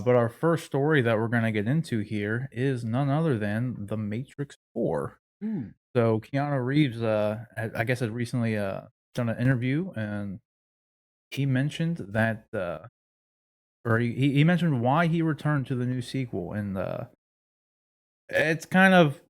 But our first story that we're gonna get into here is none other than The Matrix 4. Mm, So Keanu Reeves, I guess, had recently done an interview, and he mentioned that, or he mentioned why he returned to the new sequel, and it's kind of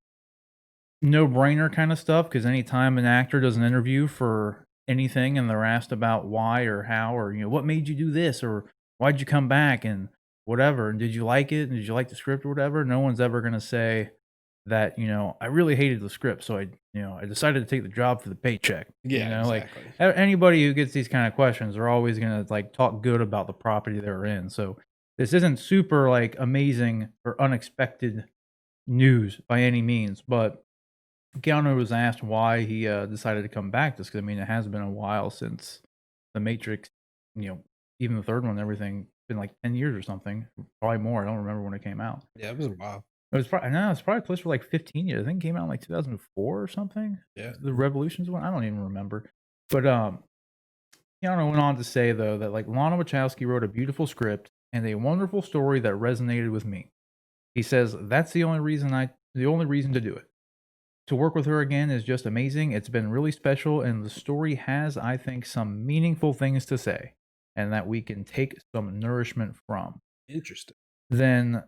no brainer kind of stuff because anytime an actor does an interview for anything and they're asked about why or how or what made you do this or why'd you come back and whatever and did you like it and did you like the script or whatever, no one's ever going to say that I really hated the script, so I decided to take the job for the paycheck. yeah, Like exactly. anybody who gets these kind of questions are always going to like talk good about the property they're in. So this isn't super like amazing or unexpected news by any means, but Keanu was asked why he, decided to come back just 'cause, I mean, it has been a while since The Matrix, you know, even the 3rd one and everything, been like 10 years or something, probably more, I don't remember when it came out. Yeah, it was a while. It was probably no, it's probably close to like 15 years, I think it came out in like 2004 or something? Yeah. The Revolutions one? I don't even remember. But, Keanu went on to say, though, that, like, Lana Wachowski wrote a beautiful script and a wonderful story that resonated with me. He says, "That's the only reason to do it. To work with her again is just amazing. It's been really special, and the story has, I think, some meaningful things to say, and that we can take some nourishment from." Interesting. Then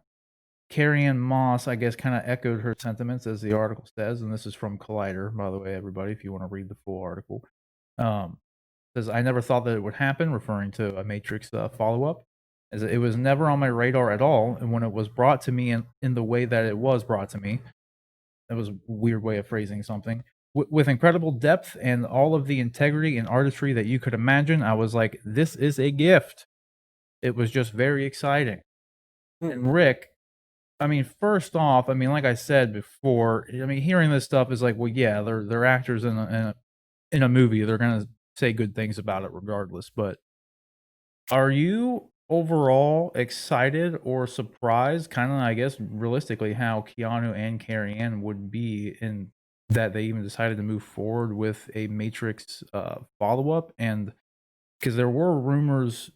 Carrie-Anne Moss, I guess, kind of echoed her sentiments, as the article says, and this is from Collider, by the way, everybody, if you want to read the full article. Um, Says, "I never thought that it would happen," referring to a Matrix follow up. As it was never on my radar at all, and when it was brought to me in the way that it was brought to me, that was a weird way of phrasing something. With incredible depth and all of the integrity and artistry that you could imagine, I was like, "This is a gift." It was just very exciting. Hmm, And Rick, I mean, first off, I mean, like I said before, I mean, hearing this stuff is like, well, yeah, they're actors in a movie. They're gonna say good things about it regardless. But are you overall excited or surprised, kinda, I guess, realistically, how Keanu and Carrie-Anne would be in that they even decided to move forward with a Matrix, follow-up? And because there were rumors,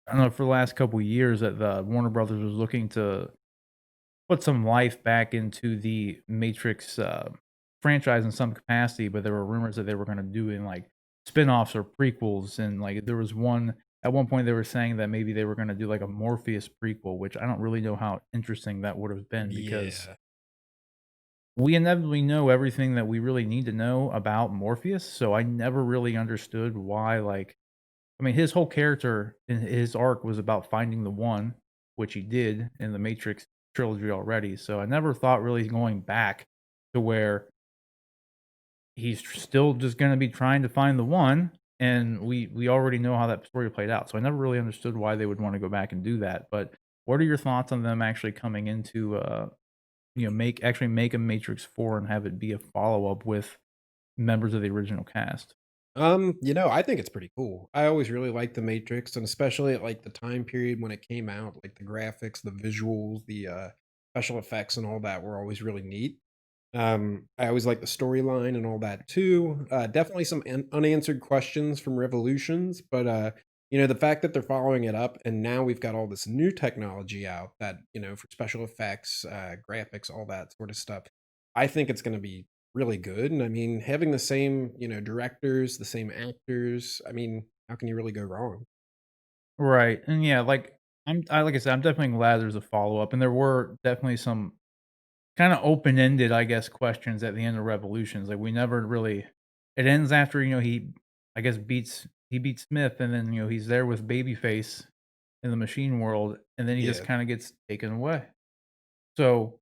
I don't know, for the last couple years that the Warner Brothers was looking to put some life back into the Matrix, franchise in some capacity, but there were rumors that they were gonna do in, like, spin-offs or prequels, and, like, there was one at one point, they were saying that maybe they were gonna do, like, a Morpheus prequel, which I don't really know how interesting that would have been because yeah. we inevitably know everything that we really need to know about Morpheus, so I never really understood why, like I mean, his whole character and his arc was about finding the one, which he did in the Matrix trilogy already. So I never thought really going back to where he's still just going to be trying to find the one, and we already know how that story played out. So I never really understood why they would want to go back and do that. But what are your thoughts on them actually coming into make a Matrix 4 and have it be a follow up with members of the original cast? I think it's pretty cool. I always really liked The Matrix, and especially at like the time period when it came out, like the graphics, the visuals, the special effects and all that were always really neat. I always like the storyline and all that too. Definitely some unanswered questions from Revolutions, but the fact that they're following it up, and now we've got all this new technology out that for special effects, graphics, all that sort of stuff. I think it's going to be really good. And I mean, having the same directors, the same actors. I mean, how can you really go wrong? Right, and yeah, like I said, I'm definitely glad there's a follow-up, and there were definitely some kinda open-ended, I guess, questions at the end of Revolutions, like, we never really it ends after, he, I guess, he beats Smith, and then, he's there with Babyface in the machine world, and then he just Yeah, kinda gets taken away. So,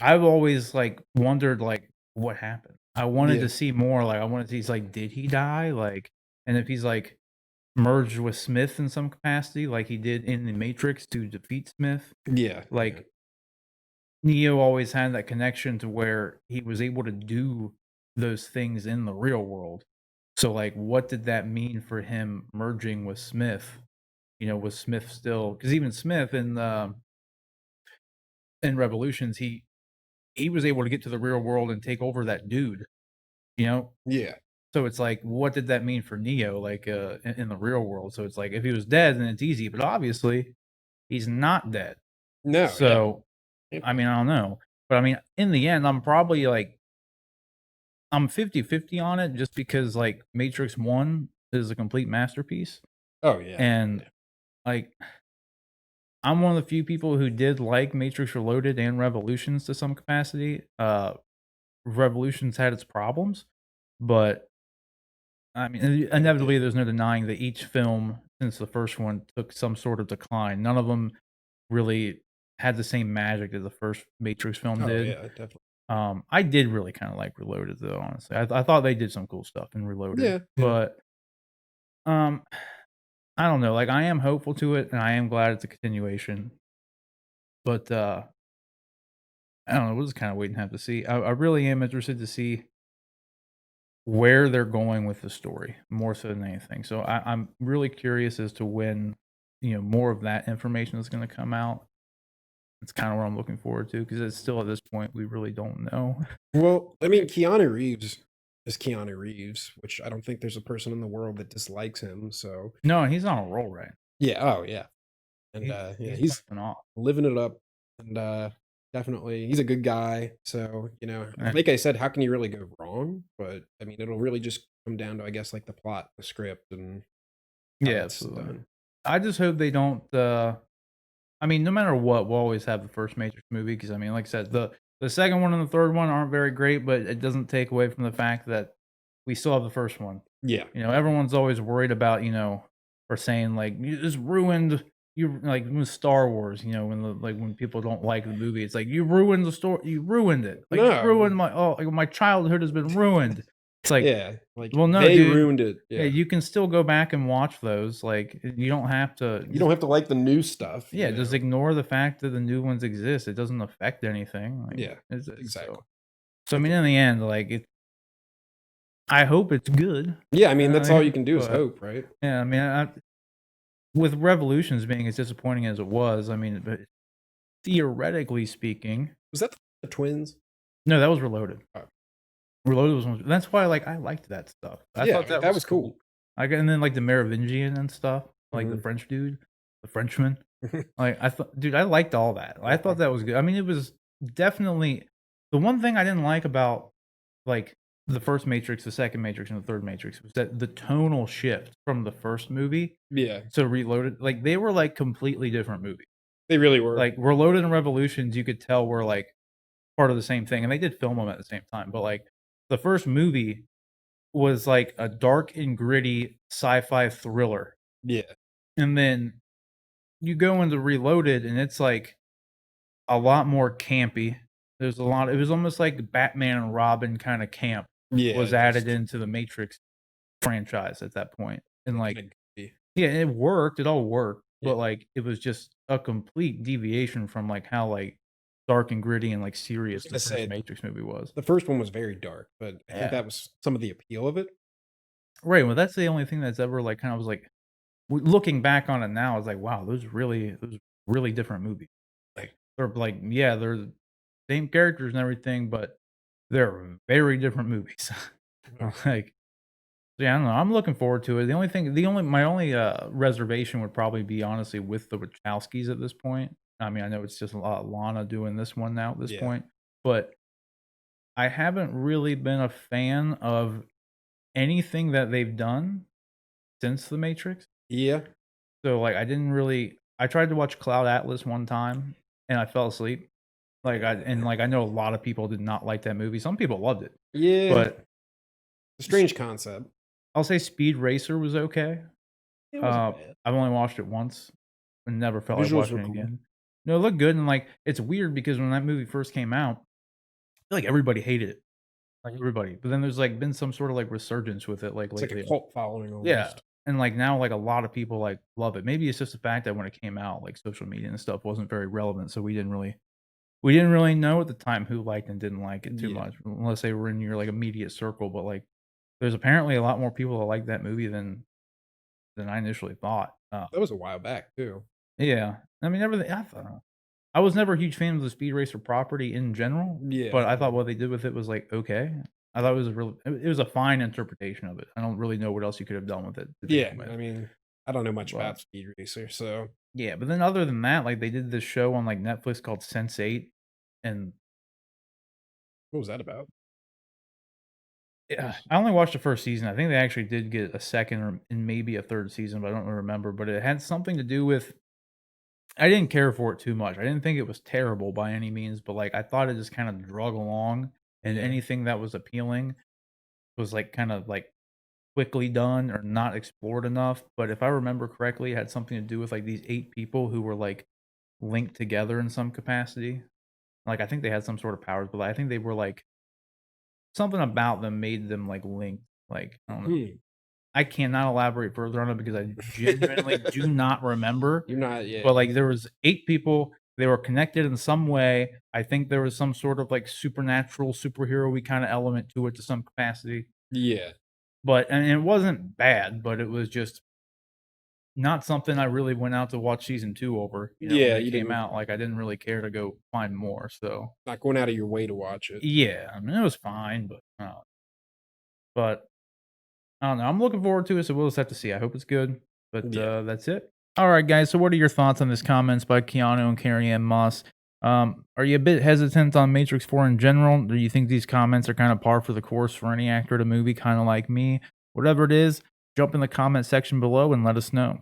I've always, like, wondered, like, what happened? I wanted yeah, to see more, like, I wanted to see, like, did he die? Like, and if he's, like, merged with Smith in some capacity like he did in The Matrix to defeat Smith, yeah, yeah, like Neo always had that connection to where he was able to do those things in the real world. So, like, what did that mean for him merging with Smith? Was Smith still because even Smith in Revolutions, he was able to get to the real world and take over that dude, you know? yeah. So it's like, what did that mean for Neo, like, in the real world? So it's like, if he was dead, then it's easy, but obviously He's not dead. No, yeah. So, Can't I be. mean, I don't know. But I mean, in the end, I'm probably like I'm 50-50 on it just because like Matrix 1 is a complete masterpiece. Oh, yeah. And Yeah. like I'm one of the few people who did like Matrix Reloaded and Revolutions to some capacity. Revolutions had its problems, but I mean, Yeah, it inevitably, did. there's no denying that each film since the first one took some sort of decline. None of them really had the same magic that the first Matrix film Oh, did. yeah, definitely. I did really kind of like Reloaded, though. Honestly, I thought they did some cool stuff in Reloaded, Yeah, yeah. but um, I don't know. Like, I am hopeful to it, and I am glad it's a continuation. But I don't know. We'll just kind of wait and have to see. I really am interested to see where they're going with the story more so than anything. So I'm really curious as to when, more of that information is going to come out. It's kind of what I'm looking forward to because it's still at this point we really don't know. Well, I mean, Keanu Reeves is Keanu Reeves, which I don't think there's a person in the world that dislikes him, so No, and he's on a roll, right? yeah, oh, yeah, and, yeah, He's he's popping off. living it up, and, definitely he's a good guy, so, Eh, like I said, how can you really go wrong? But, I mean, it'll really just come down to, I guess, like, the plot, the script, and how Yeah, it's absolutely. done. I just hope they don't. I mean, no matter what, we'll always have the first Matrix movie because I mean, like I said, the second one and the third one aren't very great, but it doesn't take away from the fact that we still have the first one. Yeah. Everyone's always worried about, or saying like you just ruined you like with Star Wars, when when people don't like the movie, it's like you ruined the story, you ruined it, like you No. ruined my childhood has been ruined. It's like, Yeah, like, well, no, they dude. ruined it, Yeah, yeah. you can still go back and watch those. Like you don't have to You just don't have to like the new stuff, yeah, just ignore the fact that the new ones exist. It doesn't affect anything. Like Yeah, is it exactly. so I That's mean it. in the end, like I hope it's good. Yeah, I mean, that's all Yeah, you can do is but hope, right? yeah, I mean with Revolutions being as disappointing as it was, I mean, but theoretically speaking, Was that the twins? no, that was Reloaded. Oh, Reloaded was one that's why, like, I liked that stuff. I yeah, thought I mean, that that was was cool. cool. Like, and then, like, the Merovingian and stuff, like, the Mhm. French dude, the Frenchman. Like, I thought dude, I liked all that. I thought Uh-huh. that was good. I mean, it was definitely the one thing I didn't like about, like, the first Matrix, the second Matrix, and the third Matrix was that the tonal shift from the first movie Yeah, to Reloaded, like, they were, like, completely different movies. they really were. Like, Reloaded and Revolutions, you could tell were, like, part of the same thing, and they did film them at the same time, but, like, the first movie was, like, a dark and gritty sci-fi thriller, Yeah, and then you go into Reloaded, and it's, like, a lot more campy. There's a lot it was almost like Batman and Robin kinda camp yeah, was added just into the Matrix franchise at that point, and, like kinda goofy. yeah, it worked, it all worked, Yeah, but, like, it was just a complete deviation from, like, how, like, dark and gritty and, like, I serious was the gonna first say, Matrix movie was. the first one was very dark, but I think Yeah. that was some of the appeal of it. Right, well, that's the only thing that's ever, like, kinda was, like looking back on it now, it's like, wow, those really different movies. Like, they're, like yeah, they're the same characters and everything, but they're very different movies. Oh, Like, yeah, I don't know, I'm looking forward to it. My only, reservation would probably be honestly with the Wachowskis at this point. I mean, I know it's just, Lana doing this one now at this yeah. point, but I haven't really been a fan of anything that they've done since The Matrix. Yeah. So, like, I tried to watch Cloud Atlas one time, and I fell asleep. I know a lot of people did not like that movie. Some people loved it, Yeah, but a s strange concept. I'll say Speed Racer was okay. It wasn't bad. I've only watched it once and never The felt like visuals watching were it cool. again. No, it looked good, and, like, it's weird because when that movie first came out, I feel like everybody hated it, like, everybody, but then there's, like, been some sort of, like, resurgence with it, like, It's like a lately. cult following Yeah, almost. and, like, now, like, a lot of people, like, love it. Maybe it's just the fact that when it came out, like, social media and stuff wasn't very relevant, so we didn't really know at the time who liked and didn't like it too Yeah. much, unless they were in your, like, immediate circle, but, like, there's apparently a lot more people that like that movie than I initially thought. That was a while back too. Yeah. I mean, everything I don't know. I was never a huge fan of the Speed Racer property in general, Yeah, but I thought yeah. what they did with it was, like, okay. I thought it was a fine interpretation of it. I don't really know what else you could have done with it to Yeah, begin with. I mean, I don't know much But about Speed Racer, so yeah, but then other than that, like, they did this show on, like, Netflix called Sense8, and what was that about? yeah, I only watched the 1st season. I think they actually did get a 2nd or and maybe a 3rd season, but I don't remember, but it had something to do with I didn't care for it too much. I didn't think it was terrible by any means, but, like, I thought it just kinda drug along, and Yeah. anything that was appealing was, like, kind of, like, quickly done or not explored enough, but if I remember correctly, it had something to do with, like, these 8 people who were, like, linked together in some capacity. Like, I think they had some sort of powers, but I think they were, like something about them made them, like, linked, like, I don't know. Hmm. I cannot elaborate further on it because I genuinely do not remember, You're not but, yeah. like, there was 8 people, they were connected in some way. I think there was some sort of, like, supernatural, superhero-y kinda element to it to some capacity, Yeah. but and it wasn't bad, but it was just not something I really went out to watch season 2 over, when Yeah, it you came didn't out, like, I didn't really care to go find more, so not going out of your way to watch it. yeah, I mean, it was fine, but I don't know, I'm looking forward to it, so we'll just have to see. I hope it's good, but, Yeah. that's it. Alright, guys, so what are your thoughts on this comments by Keanu and Carrie-Anne Moss? Are you a bit hesitant on Matrix 4 in general? Do you think these comments are kinda par for the course for any actor at a movie, kinda like me? Whatever it is, jump in the comment section below and let us know.